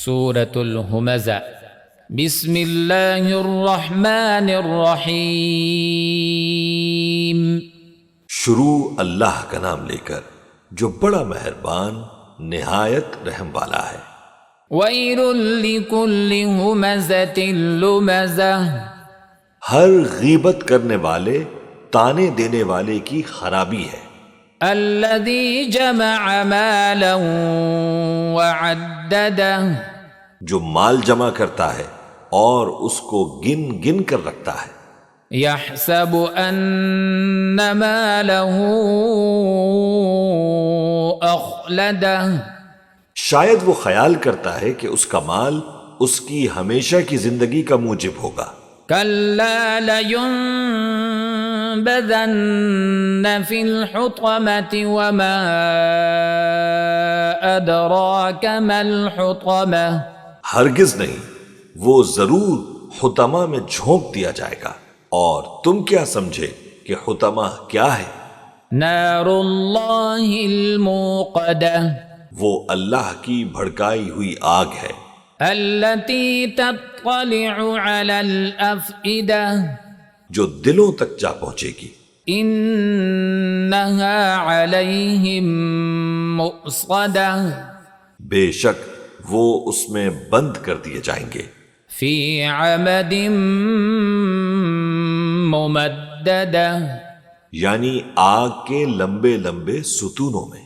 سورة الہمزہ۔ بسم اللہ الرحمن الرحیم۔ شروع اللہ کا نام لے کر جو بڑا مہربان نہایت رحم والا ہے۔ وَيْلٌ لِكُلِّ ہُمَزَةٍ لُمَزَةٍ۔ ہر غیبت کرنے والے تانے دینے والے کی خرابی ہے۔ الذی جمع مالا وعددہ۔ جو مال جمع کرتا ہے اور اس کو گن گن کر رکھتا ہے۔ یحسب ان مالہ اخلدہ۔ شاید وہ خیال کرتا ہے کہ اس کا مال اس کی ہمیشہ کی زندگی کا موجب ہوگا۔ کلا لینبذن فی الحطمۃ وما ادراک ما الحطمہ۔ ہرگز نہیں، وہ ضرور حطمہ میں جھونک دیا جائے گا، اور تم کیا سمجھے کہ حطمہ کیا ہے؟ نار اللہ الموقدہ۔ وہ اللہ کی بھڑکائی ہوئی آگ ہے۔ التی تطلع علی الافئدہ۔ جو دلوں تک جا پہنچے گی۔ انہا علیہم مؤصدہ۔ بے شک وہ اس میں بند کر دیے جائیں گے۔ فی عمد ممددہ۔ یعنی آگ کے لمبے لمبے ستونوں میں۔